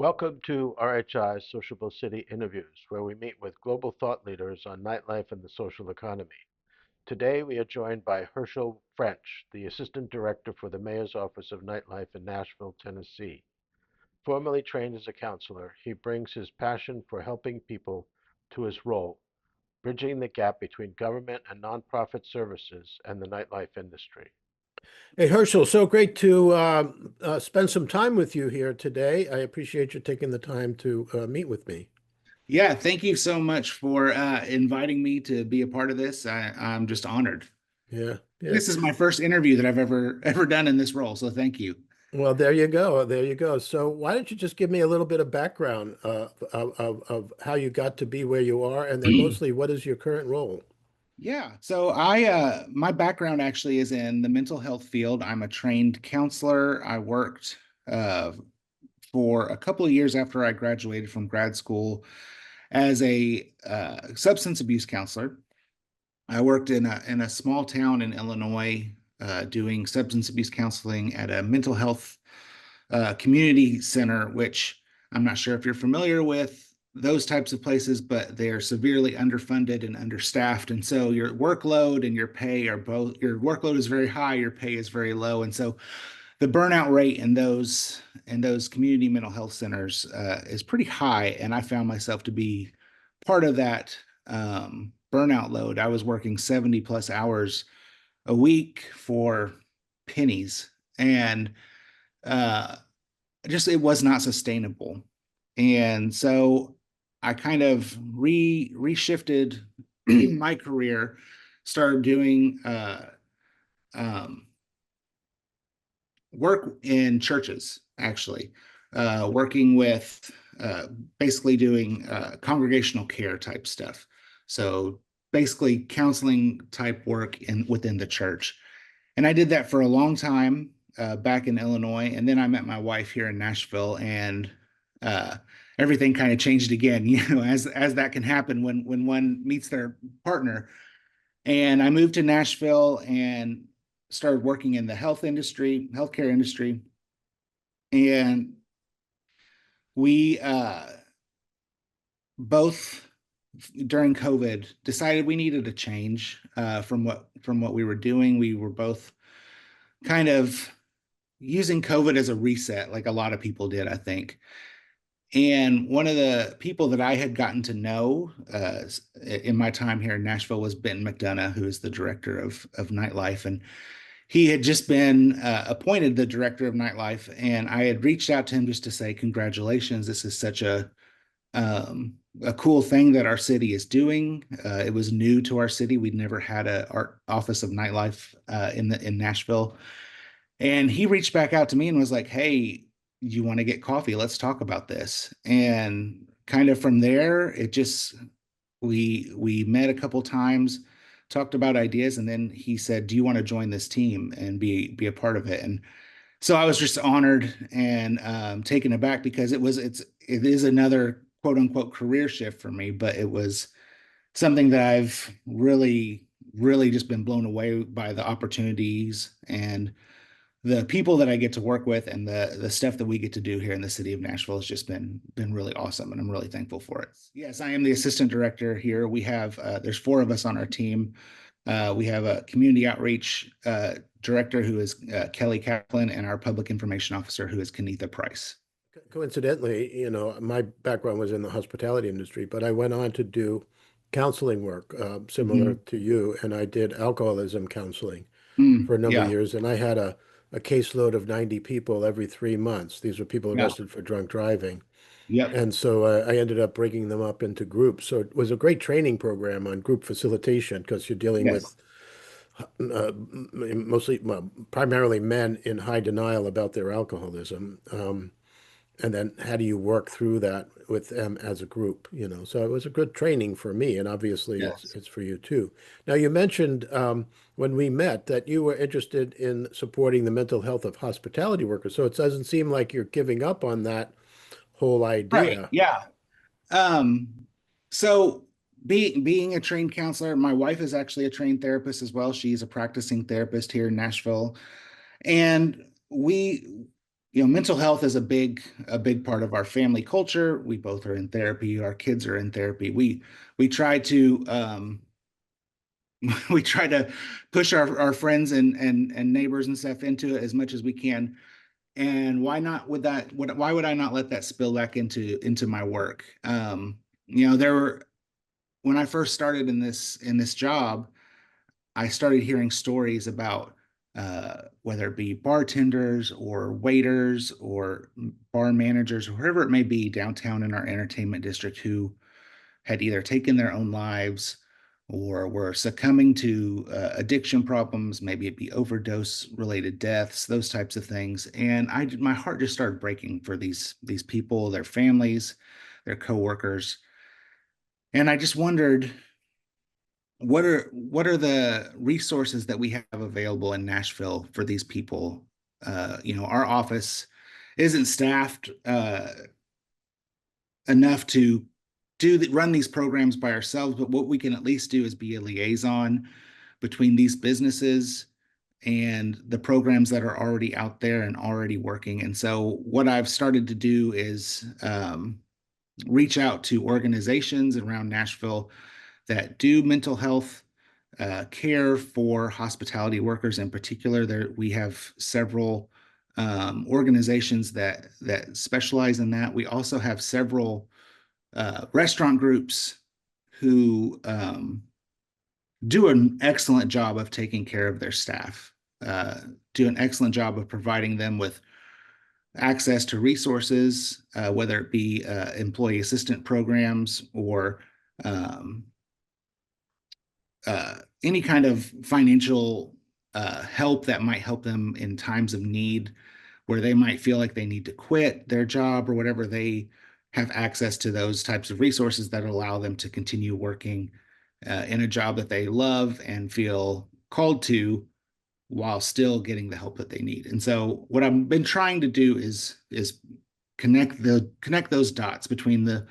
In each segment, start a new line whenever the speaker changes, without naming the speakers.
Welcome to RHI's Sociable City Interviews, where we meet with global thought leaders on nightlife and the social economy. Today, we are joined by Herschel French, the Assistant Director for the Mayor's Office of Nightlife in Nashville, Tennessee. Formerly trained as a counselor, he brings his passion for helping people to his role, bridging the gap between government and nonprofit services and the nightlife industry.
Hey, Herschel, so great to spend some time with you here today. I appreciate you taking the time to meet with me.
Yeah, thank you so much for inviting me to be a part of this. I'm just honored.
Yeah, yeah.
This is my first interview that I've ever done in this role, so thank you.
Well, there you go. There you go. So why don't you just give me a little bit of background of how you got to be where you are, and then mostly what is your current role?
Yeah, so my background actually is in the mental health field. I'm a trained counselor. I worked uh for a couple of years after I graduated from grad school as a substance abuse counselor. I worked in a small town in Illinois, doing substance abuse counseling at a mental health community center, which I'm not sure if you're familiar with those types of places, but they're severely underfunded and understaffed. And so your workload and your pay are both, your workload is very high, your pay is very low. And so the burnout rate in those community mental health centers is pretty high. And I found myself to be part of that burnout load. I was working 70 plus hours a week for pennies, and uh, just it was not sustainable. And so I kind of reshifted my career, started doing um, work in churches, actually, working with basically doing congregational care type stuff. So basically counseling type work within the church. And I did that for a long time back in Illinois. And then I met my wife here in Nashville, and uh, everything kind of changed again, as that can happen when one meets their partner. And I moved to Nashville and started working in the healthcare industry. And we both during COVID decided we needed a change from what we were doing. We were both kind of using COVID as a reset, like a lot of people did, I think. And one of the people that I had gotten to know in my time here in Nashville was Ben McDonough, who is the director of nightlife. And he had just been appointed the director of nightlife. And I had reached out to him just to say, congratulations. This is such a cool thing that our city is doing. It was new to our city. We'd never had a art office of nightlife in Nashville. And he reached back out to me and was like, "Hey, you want to get coffee? Let's talk about this." And kind of from there, it just we met a couple times, talked about ideas, and then he said, "Do you want to join this team and be a part of it?" And so I was just honored and taken aback because it is another quote unquote career shift for me, but it was something that I've really just been blown away by the opportunities and the people that I get to work with, and the stuff that we get to do here in the city of Nashville has just been really awesome, and I'm really thankful for it. Yes, I am the assistant director here. We have there's four of us on our team. We have a community outreach director who is Kelly Kaplan, and our public information officer who is Kenitha Price.
Coincidentally, my background was in the hospitality industry, but I went on to do counseling work similar
Mhm.
to you, and I did alcoholism counseling for a number of
Yeah,
years, and I had a caseload of 90 people every 3 months. These were people
yeah,
arrested for drunk driving.
yep,
And so I ended up breaking them up into groups. So it was a great training program on group facilitation because you're dealing with
yes,
mostly, well, primarily men in high denial about their alcoholism. And then how do you work through that with them as a group? So it was a good training for me, and obviously
yes.
it's for you too. Now you mentioned when we met that you were interested in supporting the mental health of hospitality workers. So it doesn't seem like you're giving up on that whole
Right,
idea.
yeah. Um, so being a trained counselor, my wife is actually a trained therapist as well. She's a practicing therapist here in Nashville. And mental health is a big part of our family culture. We both are in therapy. Our kids are in therapy. We try to we try to push our friends and neighbors and stuff into it as much as we can. And why would I not let that spill back into my work? There were when I first started in this job, I started hearing stories about whether it be bartenders or waiters or bar managers or whoever it may be downtown in our entertainment district who had either taken their own lives or were succumbing to addiction problems, maybe it be overdose related deaths, those types of things. And my heart just started breaking for these people, their families, their coworkers. And I just wondered, what are the resources that we have available in Nashville for these people? Our office isn't staffed enough to run these programs by ourselves, but what we can at least do is be a liaison between these businesses and the programs that are already out there and already working. And so what I've started to do is reach out to organizations around Nashville that do mental health care for hospitality workers in particular. There we have several organizations that specialize in that. We also have several restaurant groups who do an excellent job of taking care of their staff, do an excellent job of providing them with access to resources, whether it be employee assistant programs or um, any kind of financial help that might help them in times of need where they might feel like they need to quit their job or whatever. They have access to those types of resources that allow them to continue working in a job that they love and feel called to while still getting the help that they need. And so what I've been trying to do is connect those dots between the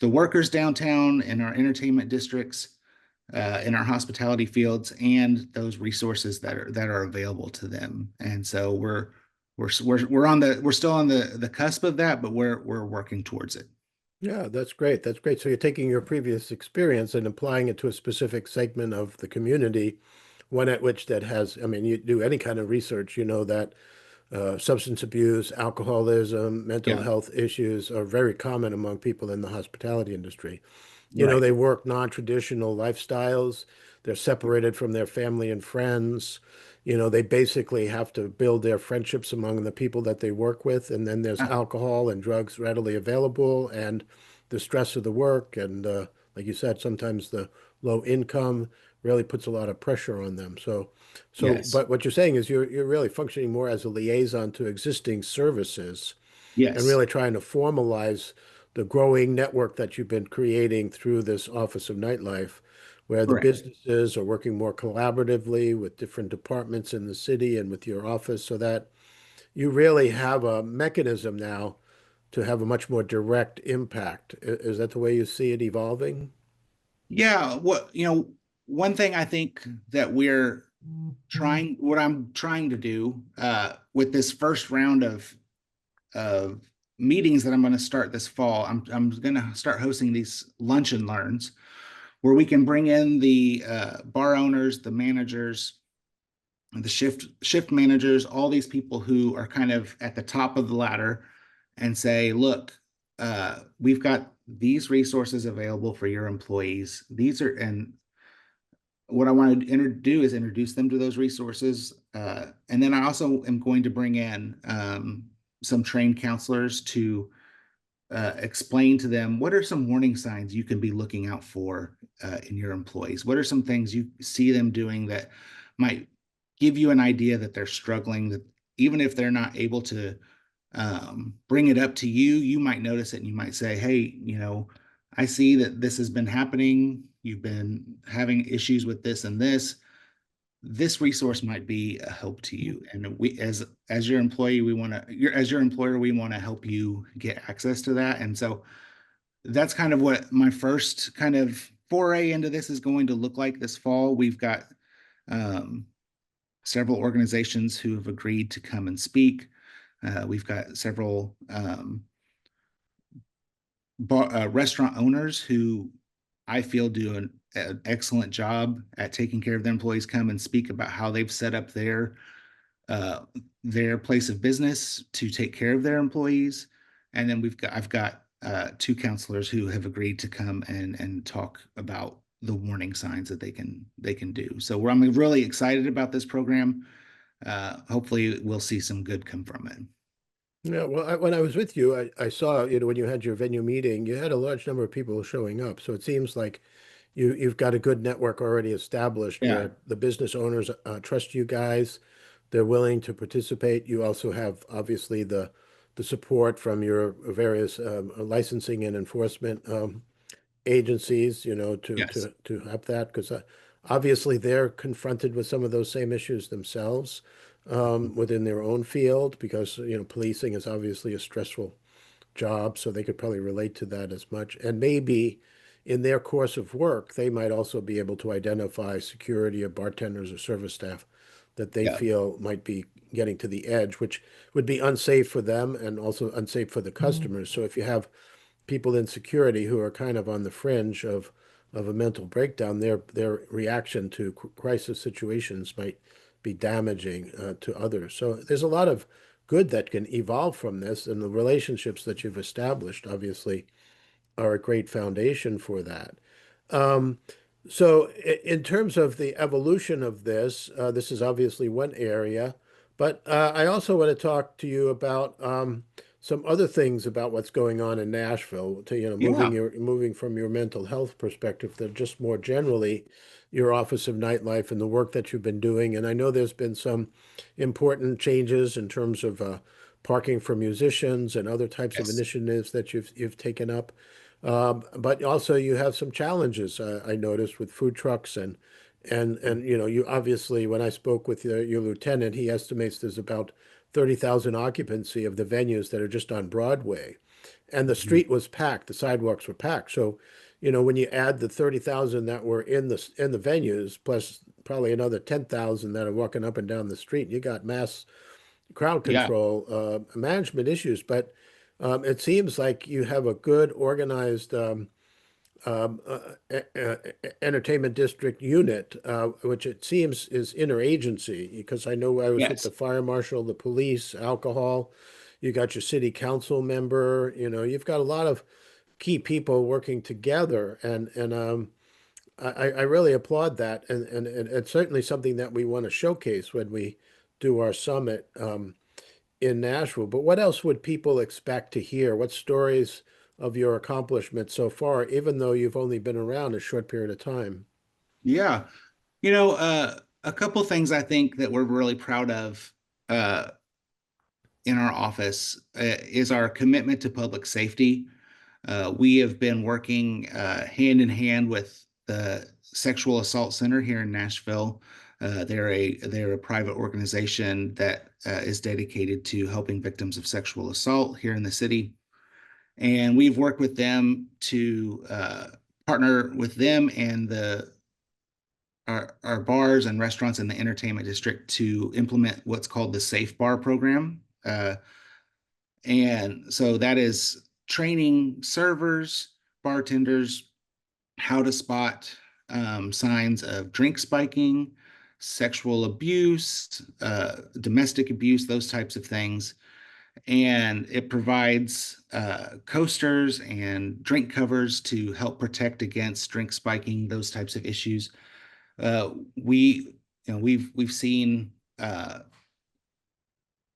workers downtown and our entertainment districts in our hospitality fields and those resources that are available to them. And so we're still on the cusp of that, but we're working towards it.
Yeah, that's great. That's great. So you're taking your previous experience and applying it to a specific segment of the community, one at which that has, I mean, you do any kind of research, you know that substance abuse, alcoholism, mental
Yeah,
health issues are very common among people in the hospitality industry. You know,
right.
they work non-traditional lifestyles. They're separated from their family and friends. You know, they basically have to build their friendships among the people that they work with. And then there's
Uh,
alcohol and drugs readily available, and the stress of the work. And like you said, sometimes the low income really puts a lot of pressure on them.
yes,
But what you're saying is you're really functioning more as a liaison to existing services and
yes,
really trying to formalize the growing network that you've been creating through this Office of Nightlife, where the
correct.
businesses are working more collaboratively with different departments in the city and with your office so that you really have a mechanism now to have a much more direct impact. Is that the way you see it evolving?
Yeah, one thing I think that what I'm trying to do with this first round of meetings that I'm going to start this fall, I'm going to start hosting these lunch and learns where we can bring in the bar owners, the managers, the shift managers, all these people who are kind of at the top of the ladder, and say, look, we've got these resources available for your employees. And what I want to do is introduce them to those resources. And then I also am going to bring in some trained counselors to explain to them what are some warning signs you can be looking out for in your employees. What are some things you see them doing that might give you an idea that they're struggling, that even if they're not able to bring it up to you, you might notice it and you might say, hey, I see that this has been happening. You've been having issues with this and this resource might be a help to you. And we, as your employee, as your employer, we want to help you get access to that. And so that's kind of what my first kind of foray into this is going to look like this fall. We've got um, several organizations who have agreed to come and speak. We've got several restaurant owners who I feel do an excellent job at taking care of their employees, come and speak about how they've set up uh, their place of business to take care of their employees. And then I've got two counselors who have agreed to come and talk about the warning signs that they can do. So I'm really excited about this program. Hopefully we'll see some good come from it.
Yeah, well, when I was with you, I saw, when you had your venue meeting, you had a large number of people showing up. So it seems like you've got a good network already established
Yeah.
where the business owners trust you guys. They're willing to participate. You also have obviously the support from your various licensing and enforcement agencies, to
Yes.
to have that, because obviously they're confronted with some of those same issues themselves within their own field, because policing is obviously a stressful job, so they could probably relate to that as much. And maybe in their course of work, they might also be able to identify security or bartenders or service staff that they
Yeah.
feel might be getting to the edge, which would be unsafe for them and also unsafe for the customers. So if you have people in security who are kind of on the fringe of a mental breakdown, their reaction to crisis situations might be damaging to others. So there's a lot of good that can evolve from this, and the relationships that you've established obviously are a great foundation for that. Um, so in terms of the evolution of this, this is obviously one area, but I also want to talk to you about some other things about what's going on in Nashville. To
Yeah.
moving from your mental health perspective, to just more generally your Office of Nightlife and the work that you've been doing. And I know there's been some important changes in terms of parking for musicians and other types of
Yes.
initiatives that you've taken up. But also you have some challenges, I noticed, with food trucks and you obviously, when I spoke with your lieutenant, he estimates there's about 30,000 occupancy of the venues that are just on Broadway, and the
Mhm.
street was packed, the sidewalks were packed. So, when you add the 30,000 that were in the venues, plus probably another 10,000 that are walking up and down the street, you got mass crowd
Yeah.
control, management issues. But it seems like you have a good organized um, uh, entertainment district unit, which it seems is interagency, because I know I was with
Yes.
the fire marshal, the police, alcohol. You got your city council member. You've got a lot of key people working together, and I really applaud that, and it's certainly something that we want to showcase when we do our summit in Nashville. But what else would people expect to hear? What stories of your accomplishments so far, even though you've only been around a short period of time?
Yeah. A couple things I think that we're really proud of uh, in our office is our commitment to public safety. We have been working hand in hand with the Sexual Assault Center here in Nashville. They're a private organization that is dedicated to helping victims of sexual assault here in the city, and we've worked with them to partner with them and our bars and restaurants in the entertainment district to implement what's called the Safe Bar program. And so that is training servers, bartenders, how to spot signs of drink spiking, sexual abuse, domestic abuse, those types of things. And it provides coasters and drink covers to help protect against drink spiking, those types of issues. We, we've seen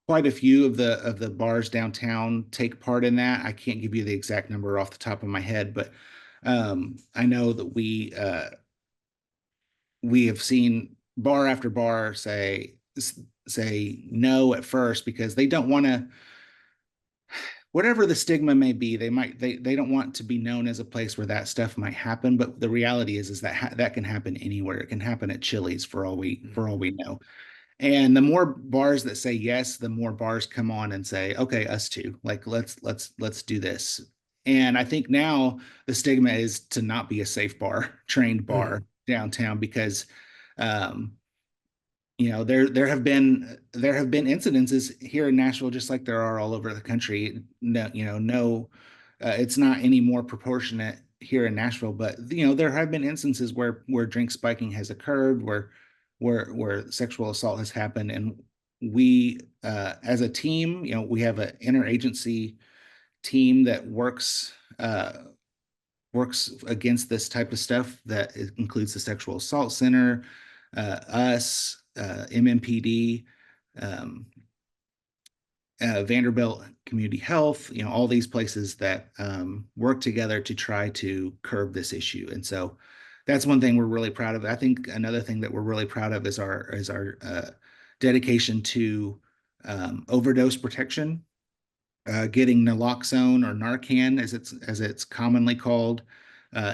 quite a few of the bars downtown take part in that. I can't give you the exact number off the top of my head, but I know that we have seen bar after bar say no at first because they don't want to, whatever the stigma may be, they don't want to be known as a place where that stuff might happen. But the reality is that that can happen anywhere. It can happen at Chili's for all we know. And the more bars that say yes, the more bars come on and say, okay, us too. Like let's do this. And I think now the stigma is to not be a safe bar, trained bar downtown because um there have been incidences here in Nashville, just like there are all over the country. No, no, it's not any more proportionate here in Nashville, but there have been instances where drink spiking has occurred, where sexual assault has happened, and we, as a team, we have an interagency team that works against this type of stuff. That includes the Sexual Assault Center, us, MMPD, um, Vanderbilt Community Health, all these places that work together to try to curb this issue. And so that's one thing we're really proud of. I think another thing that we're really proud of is our dedication to overdose protection, getting naloxone or Narcan, as it's commonly called,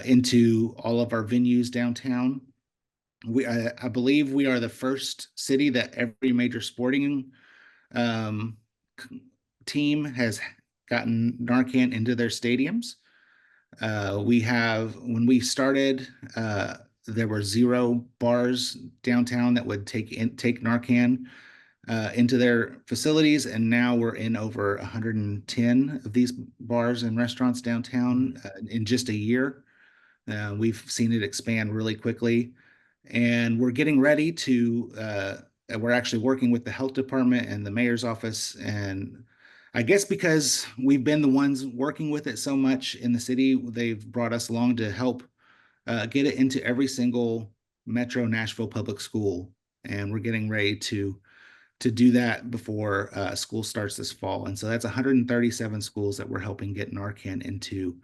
into all of our venues downtown. I believe we are the first city that every major sporting um, team has gotten Narcan into their stadiums. When we started, there were 0 bars downtown that would take Narcan into their facilities, and now we're in over 110 of these bars and restaurants downtown in just a year. We've seen it expand really quickly, and we're getting ready to. We're actually working with the health department and the mayor's office, and I guess because we've been the ones working with it so much in the city, they've brought us along to help get it into every single Metro-Nashville public school, and we're getting ready to do that before school starts this fall. And so that's 137 schools that we're helping get Narcan into,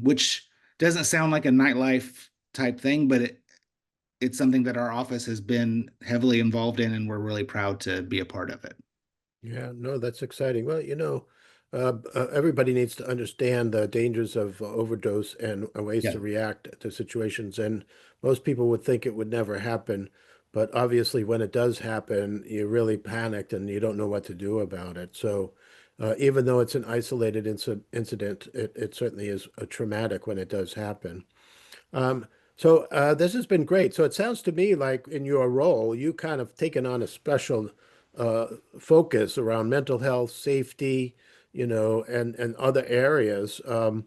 which doesn't sound like a nightlife type thing, but it's something that our office has been heavily involved in, and we're really proud to be a part of it.
Yeah, no, that's exciting. Well, everybody needs to understand the dangers of overdose and ways
Yeah,
to react to situations. And most people would think it would never happen, but obviously, when it does happen, you really panicked and you don't know what to do about it. So, even though it's an isolated incident, it certainly is a traumatic when it does happen. This has been great. So it sounds to me like in your role, you kind of taken on a special uh, focus around mental health, safety, and other areas. And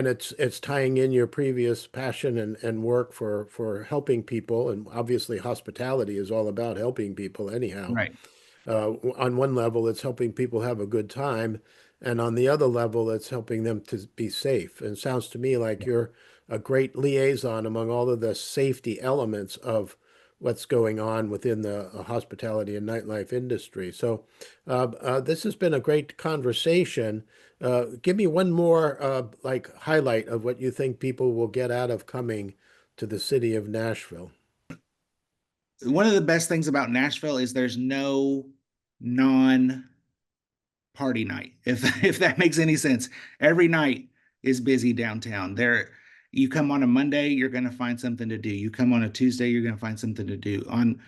it's tying in your previous passion and work for helping people. And obviously, hospitality is all about helping people anyhow.
right.
On one level, it's helping people have a good time, and on the other level, it's helping them to be safe. And it sounds to me like you're a great liaison among all of the safety elements of what's going on within the hospitality and nightlife industry. So, this has been a great conversation. Give me one more like highlight of what you think people will get out of coming to the city of Nashville.
One of the best things about Nashville is there's no non party night, if that makes any sense. Every night is busy downtown. You come on a Monday, you're going to find something to do. You come on a Tuesday, you're going to find something to do. On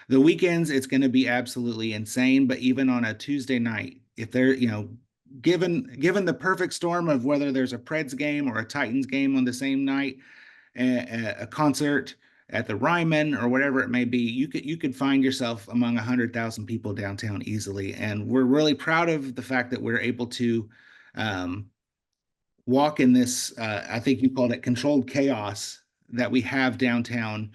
the weekends, it's going to be absolutely insane. But even on a Tuesday night, if they're, given the perfect storm of whether there's a Preds game or a Titans game on the same night, a concert at the Ryman or whatever it may be, you could find yourself among 100,000 people downtown easily. And we're really proud of the fact that we're able to um, walk in this. I think you called it controlled chaos that we have downtown,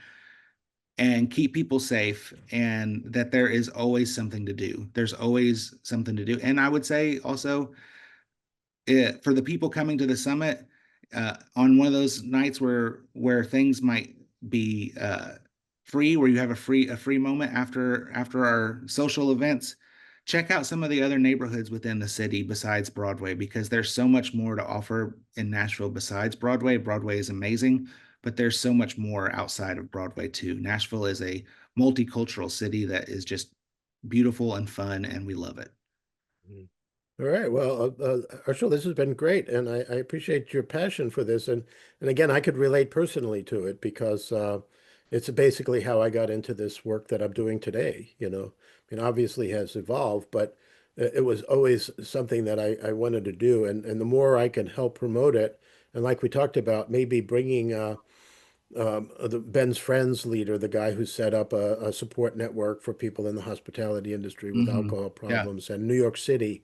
and keep people safe, and that there is always something to do. There's always something to do. And I would say also, for the people coming to the summit, on one of those nights where things might be free, where you have a free moment after our social events, check out some of the other neighborhoods within the city besides Broadway, because there's so much more to offer in Nashville besides Broadway. Broadway is amazing, but there's so much more outside of Broadway too. Nashville is a multicultural city that is just beautiful and fun, and we love it.
All right. Well, Herschel, this has been great, and I appreciate your passion for this. And again, I could relate personally to it because it's basically how I got into this work that I'm doing today. I mean, obviously has evolved, but it was always something that I wanted to do. And the more I can help promote it, and like we talked about, maybe bringing Ben's Friends leader, the guy who set up a support network for people in the hospitality industry with alcohol
Yeah.
problems. And New York City,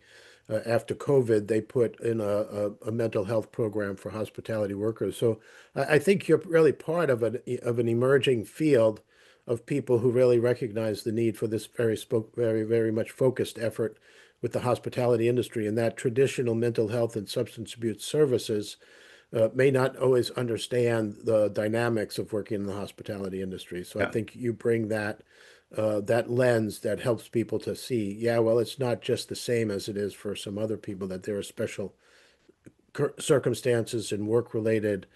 after COVID, they put in a mental health program for hospitality workers. So I think you're really part of an emerging field of people who really recognize the need for this very much focused effort with the hospitality industry, and that traditional mental health and substance abuse services may not always understand the dynamics of working in the hospitality industry. So I
Yeah.
think you bring that lens that helps people to see, yeah, well, it's not just the same as it is for some other people, that there are special circumstances and work-related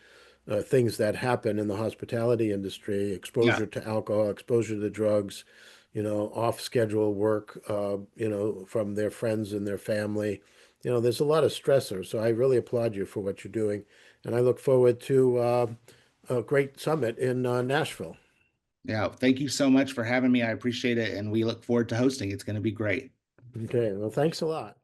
things that happen in the hospitality industry,
Yeah.
exposure to alcohol, exposure to drugs, off-schedule work, from their friends and their family. There's a lot of stressors. So I really applaud you for what you're doing. And I look forward to a great summit in Nashville.
Yeah. Thank you so much for having me. I appreciate it. And we look forward to hosting. It's going to be great.
Okay, well, thanks a lot.